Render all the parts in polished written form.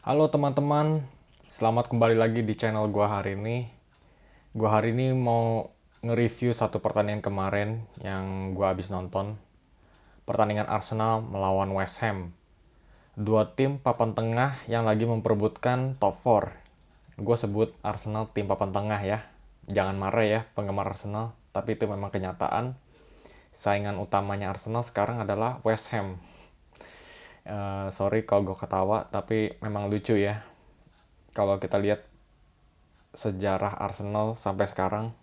Halo teman-teman, selamat kembali lagi di channel gua hari ini. Gua hari ini mau nge-review satu pertandingan kemarin yang gua habis nonton. Pertandingan Arsenal melawan West Ham. Dua tim papan tengah yang lagi memperebutkan top 4. Gua sebut Arsenal tim papan tengah ya. Jangan marah ya penggemar Arsenal, tapi itu memang kenyataan. Saingan utamanya Arsenal sekarang adalah West Ham. Sorry kalau gue ketawa, tapi memang lucu ya. Kalau kita lihat sejarah Arsenal sampai sekarang.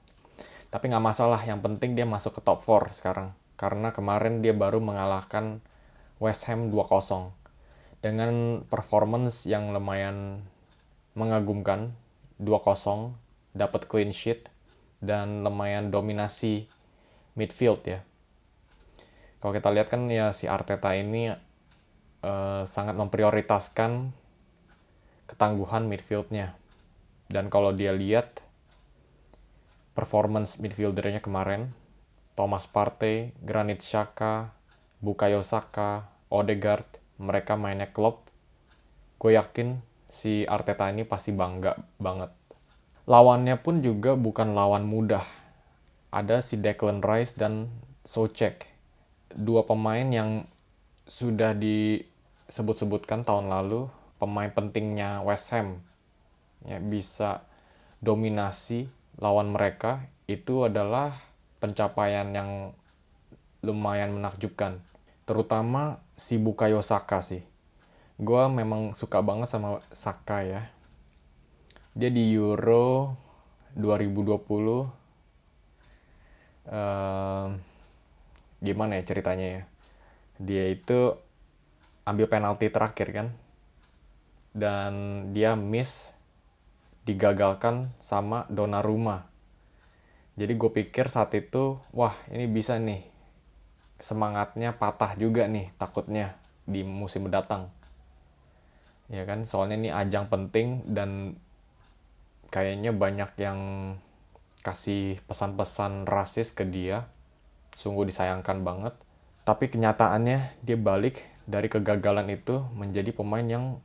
Tapi nggak masalah, yang penting dia masuk ke top 4 sekarang. Karena kemarin dia baru mengalahkan West Ham 2-0. Dengan performance yang lumayan mengagumkan, 2-0, dapat clean sheet, dan lumayan dominasi midfield ya. Kalau kita lihat kan ya si Arteta ini sangat memprioritaskan ketangguhan midfieldnya. Dan kalau dia lihat performance midfieldernya kemarin, Thomas Partey, Granit Xhaka, Bukayo Saka, Odegaard, mereka mainnya klop. Gue yakin si Arteta ini pasti bangga banget. Lawannya pun juga bukan lawan mudah. Ada si Declan Rice dan Soucek. Dua pemain yang sudah disebut-sebutkan tahun lalu pemain pentingnya West Ham. Ya, bisa dominasi lawan mereka itu adalah pencapaian yang lumayan menakjubkan. Terutama si Bukayo Saka sih. Gue memang suka banget sama Saka ya. Dia di Euro 2020 gimana ya ceritanya ya. Dia itu ambil penalti terakhir kan. Dan dia miss, digagalkan sama Donnarumma. Jadi gue pikir saat itu, wah ini bisa nih, semangatnya patah juga nih takutnya di musim mendatang. Ya kan, soalnya ini ajang penting dan kayaknya banyak yang kasih pesan-pesan rasis ke dia. Sungguh disayangkan banget. Tapi kenyataannya dia balik dari kegagalan itu menjadi pemain yang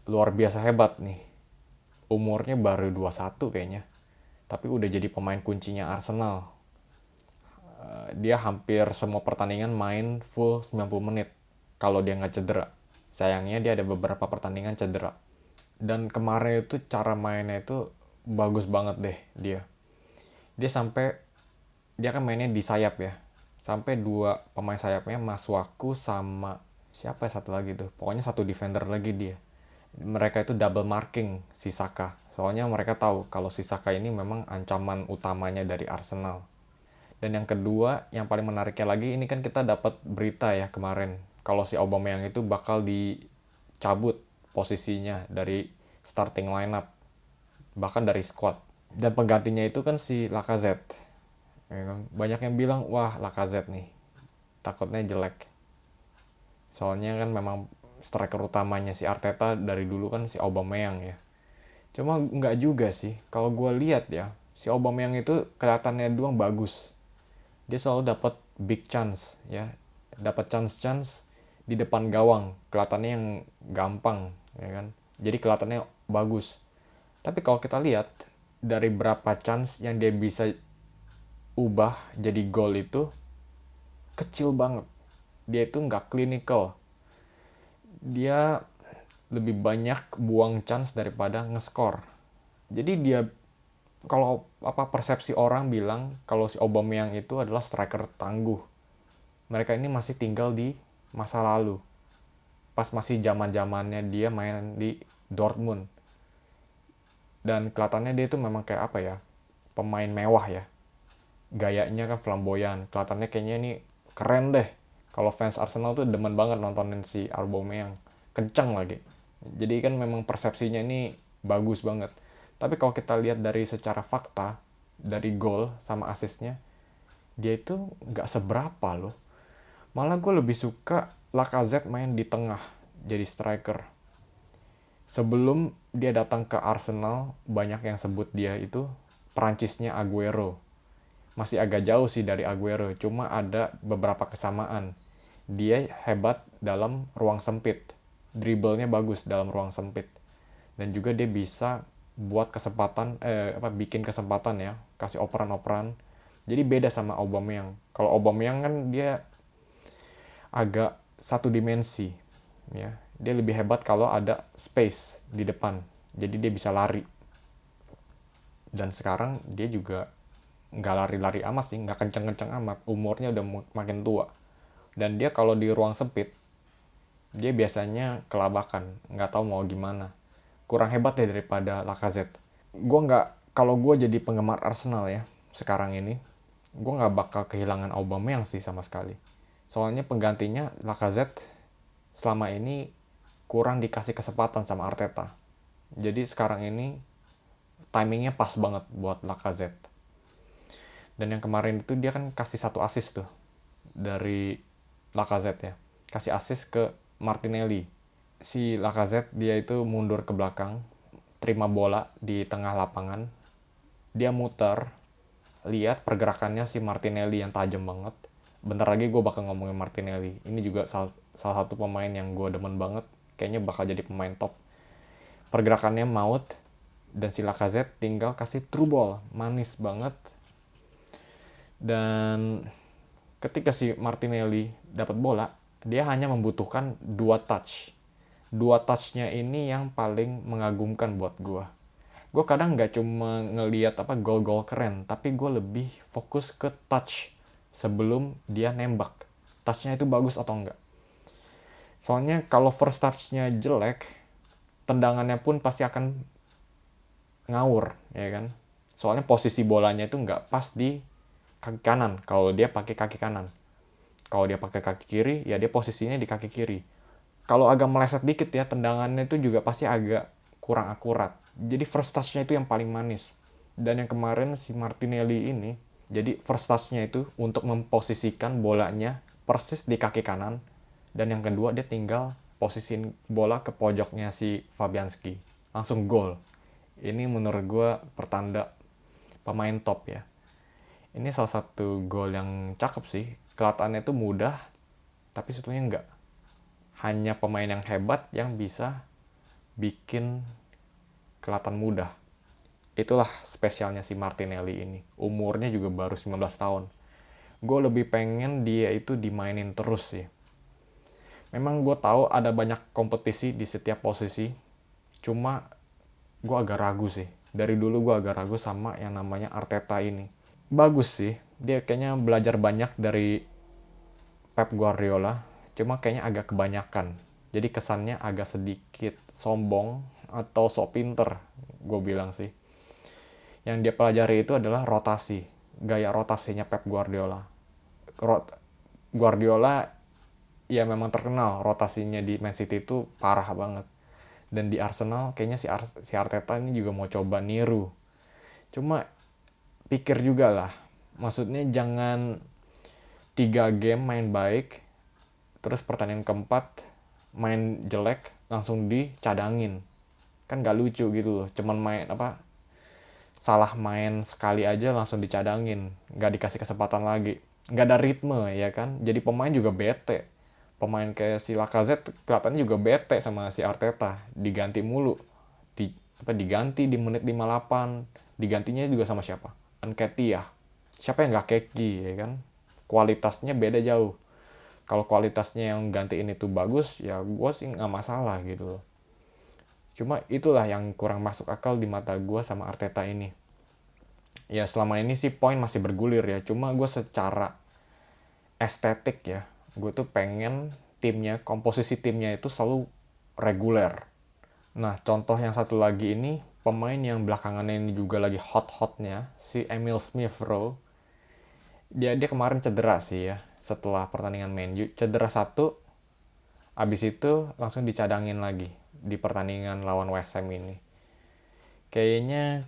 luar biasa hebat nih. Umurnya baru 21 kayaknya. Tapi udah jadi pemain kuncinya Arsenal. Dia hampir semua pertandingan main full 90 menit. Kalau dia nggak cedera. Sayangnya dia ada beberapa pertandingan cedera. Dan kemarin itu cara mainnya itu bagus banget deh dia. Dia kan mainnya di sayap ya. Sampai dua pemain sayapnya Masuaku sama siapa ya satu lagi tuh. Pokoknya satu defender lagi dia. Mereka itu double marking si Saka. Soalnya mereka tahu kalau si Saka ini memang ancaman utamanya dari Arsenal. Dan yang kedua, yang paling menariknya lagi, ini kan kita dapat berita ya kemarin. Kalau si Aubameyang itu bakal dicabut posisinya dari starting lineup. Bahkan dari squad. Dan penggantinya itu kan si Lacazette. Banyak yang bilang, wah Lacazette nih. Takutnya jelek. Soalnya kan memang striker utamanya si Arteta dari dulu kan si Aubameyang ya. Cuma nggak juga sih. Kalau gue lihat ya, si Aubameyang itu kelihatannya doang bagus. Dia selalu dapat big chance ya. Dapat chance di depan gawang. Kelihatannya yang gampang ya kan. Jadi kelihatannya bagus. Tapi kalau kita lihat dari berapa chance yang dia bisa ubah jadi gol itu kecil banget. Dia itu nggak clinical. Dia lebih banyak buang chance daripada nge-score. Jadi dia kalau persepsi orang bilang kalau si Aubameyang itu adalah striker tangguh. Mereka ini masih tinggal di masa lalu. Pas masih zaman-zamannya dia main di Dortmund. Dan kelihatannya dia itu memang kayak apa ya? Pemain mewah ya. Gayanya kan flamboyan. Kelihatannya kayaknya ini keren deh. Kalau fans Arsenal tuh demen banget nontonin si Aubameyang. Kencang lagi. Jadi kan memang persepsinya ini bagus banget. Tapi kalau kita lihat dari secara fakta, dari gol sama asisnya, dia itu nggak seberapa loh. Malah gue lebih suka Lacazette main di tengah, jadi striker. Sebelum dia datang ke Arsenal, banyak yang sebut dia itu Perancisnya Aguero. Masih agak jauh sih dari Aguero, cuma ada beberapa kesamaan. Dia hebat dalam ruang sempit. Dribblenya bagus dalam ruang sempit. Dan juga dia bisa buat kesempatan bikin kesempatan ya, kasih operan-operan. Jadi beda sama Aubameyang. Kalau Aubameyang kan dia agak satu dimensi ya. Dia lebih hebat kalau ada space di depan. Jadi dia bisa lari. Dan sekarang dia juga nggak lari-lari amat sih, nggak kenceng-kenceng amat. Umurnya udah makin tua. Dan dia kalau di ruang sempit, dia biasanya kelabakan, nggak tahu mau gimana. Kurang hebat ya daripada Lacazette. Kalau gue jadi penggemar Arsenal ya, sekarang ini, gue nggak bakal kehilangan Aubameyang sih sama sekali. Soalnya penggantinya Lacazette selama ini kurang dikasih kesempatan sama Arteta. Jadi sekarang ini timingnya pas banget buat Lacazette. Dan yang kemarin itu dia kan kasih 1 assist tuh dari Lacazette ya. Kasih assist ke Martinelli. Si Lacazette dia itu mundur ke belakang, terima bola di tengah lapangan. Dia muter, lihat pergerakannya si Martinelli yang tajam banget. Bentar lagi gue bakal ngomongin Martinelli. Ini juga salah satu pemain yang gue demen banget. Kayaknya bakal jadi pemain top. Pergerakannya maut, dan si Lacazette tinggal kasih through ball. Manis banget. Dan ketika si Martinelli dapat bola, dia hanya membutuhkan 2 touch. 2 touch-nya ini yang paling mengagumkan buat gue. Gue kadang nggak cuma ngelihat gol-gol keren, tapi gue lebih fokus ke touch sebelum dia nembak. Touch-nya itu bagus atau enggak. Soalnya kalau first touch-nya jelek, tendangannya pun pasti akan ngawur, ya kan. Soalnya posisi bolanya itu nggak pas di kaki kanan kalau dia pakai kaki kanan. Kalau dia pakai kaki kiri, ya dia posisinya di kaki kiri. Kalau agak meleset dikit ya, tendangannya itu juga pasti agak kurang akurat. Jadi first touch-nya itu yang paling manis. Dan yang kemarin si Martinelli ini, jadi first touch-nya itu untuk memposisikan bolanya persis di kaki kanan. Dan yang kedua dia tinggal posisiin bola ke pojoknya si Fabianski. Langsung gol. Ini menurut gue pertanda pemain top ya. Ini salah satu gol yang cakep sih. Kelihatannya itu mudah, tapi sebetulnya enggak. Hanya pemain yang hebat yang bisa bikin kelihatan mudah. Itulah spesialnya si Martinelli ini. Umurnya juga baru 19 tahun. Gue lebih pengen dia itu dimainin terus sih. Memang gue tahu ada banyak kompetisi di setiap posisi. Cuma gue agak ragu sih. Dari dulu gue agak ragu sama yang namanya Arteta ini. Bagus sih. Dia kayaknya belajar banyak dari Pep Guardiola. Cuma kayaknya agak kebanyakan. Jadi kesannya agak sedikit sombong atau sok pinter, gue bilang sih. Yang dia pelajari itu adalah rotasi. Gaya rotasinya Pep Guardiola. Guardiola ya memang terkenal rotasinya di Man City itu parah banget. Dan di Arsenal kayaknya si Arteta ini juga mau coba niru. Cuma pikir juga lah. Maksudnya jangan 3 game main baik, terus pertandingan keempat main jelek langsung dicadangin. Kan gak lucu gitu loh. Cuman salah main sekali aja langsung dicadangin, gak dikasih kesempatan lagi, gak ada ritme ya kan. Jadi pemain juga bete. Pemain kayak si Lacazette kelihatannya juga bete sama si Arteta, diganti mulu. Diganti di menit 58, digantinya juga sama siapa? Nketiah. Siapa yang gak keki ya kan. Kualitasnya beda jauh. Kalau kualitasnya yang gantiin itu bagus, ya gue sih gak masalah gitu loh. Cuma itulah yang kurang masuk akal di mata gue sama Arteta ini. Ya selama ini sih poin masih bergulir ya. Cuma gue secara estetik ya, gue tuh pengen komposisi timnya itu selalu reguler. Nah contoh yang satu lagi ini, pemain yang belakangan ini juga lagi hot-hotnya, si Emil Smith Rowe. Dia kemarin cedera sih ya, setelah pertandingan Man U. Cedera 1, abis itu langsung dicadangin lagi di pertandingan lawan West Ham ini. Kayaknya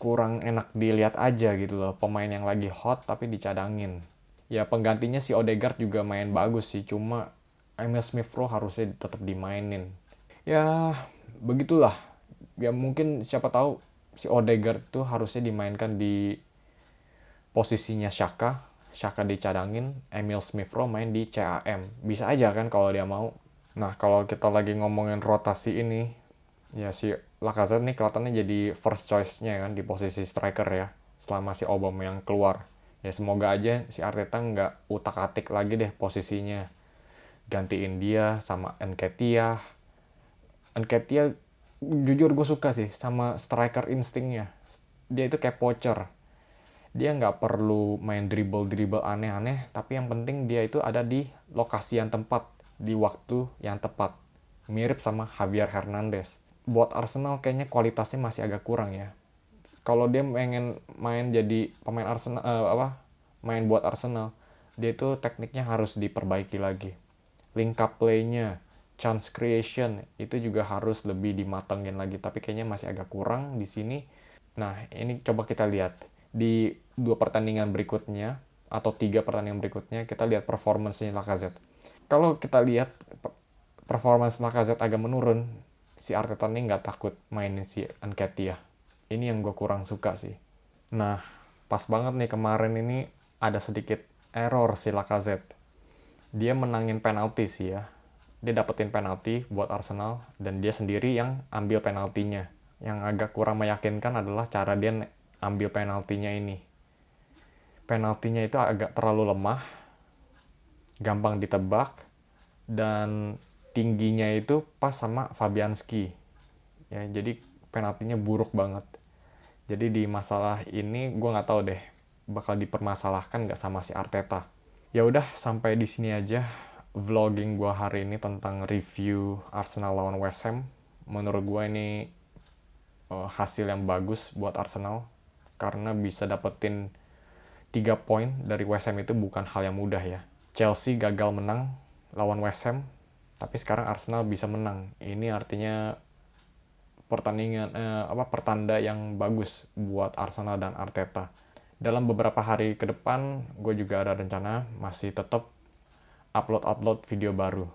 kurang enak dilihat aja gitu loh, pemain yang lagi hot tapi dicadangin. Ya penggantinya si Odegaard juga main bagus sih, cuma Emil Smith Rowe harusnya tetap dimainin. Ya begitulah. Ya mungkin siapa tahu si Odegaard tuh harusnya dimainkan di posisinya Xhaka dicadangin, Emil Smith Rowe main di CAM. Bisa aja kan kalau dia mau. Nah kalau kita lagi ngomongin rotasi ini, Ya si Lacazette nih kelihatannya jadi first choice-nya kan di posisi striker ya, selama si Aubameyang keluar. Ya semoga aja si Arteta nggak utak-atik lagi deh posisinya. Gantiin dia sama Nketiah. Nketiah jujur gue suka sih sama striker instingnya. Dia itu kayak poacher. Dia nggak perlu main dribble-dribble aneh-aneh, tapi yang penting dia itu ada di lokasi yang tepat, di waktu yang tepat. Mirip sama Javier Hernandez. Buat Arsenal kayaknya kualitasnya masih agak kurang ya. Kalau dia pengen main jadi pemain Arsenal, main buat Arsenal, dia itu tekniknya harus diperbaiki lagi. Link up play-nya, chance creation itu juga harus lebih dimatengin lagi, tapi kayaknya masih agak kurang di sini. Nah, ini coba kita lihat di 2 pertandingan berikutnya atau 3 pertandingan berikutnya, kita lihat performance-nya Lacazette. Kalau kita lihat performance Lacazette agak menurun, si Arteta nih nggak takut mainin si Nketiah. Ini yang gue kurang suka sih. Nah, pas banget nih kemarin ini ada sedikit error si Lacazette. Dia menangin penalti sih ya. Dia dapetin penalti buat Arsenal dan dia sendiri yang ambil penaltinya. Yang agak kurang meyakinkan adalah cara dia ambil penaltinya ini. Penaltinya itu agak terlalu lemah, gampang ditebak, dan tingginya itu pas sama Fabianski. Ya, jadi penaltinya buruk banget. Jadi di masalah ini gue nggak tahu deh bakal dipermasalahkan nggak sama si Arteta. Ya udah, sampai di sini aja vlogging gue hari ini tentang review Arsenal lawan West Ham. Menurut gue ini hasil yang bagus buat Arsenal karena bisa dapetin 3 poin dari West Ham itu bukan hal yang mudah ya. Chelsea gagal menang lawan West Ham, tapi sekarang Arsenal bisa menang. Ini artinya pertanda yang bagus buat Arsenal dan Arteta. Dalam beberapa hari ke depan, gue juga ada rencana masih tetap upload video baru.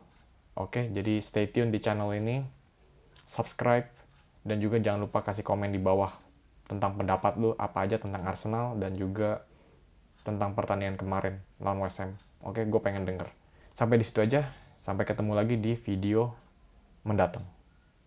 Oke, jadi stay tune di channel ini, subscribe, dan juga jangan lupa kasih komen di bawah tentang pendapat lu apa aja tentang Arsenal dan juga tentang pertandingan kemarin lawan West Ham. Oke, gue pengen denger. Sampai di situ aja, sampai ketemu lagi di video mendatang.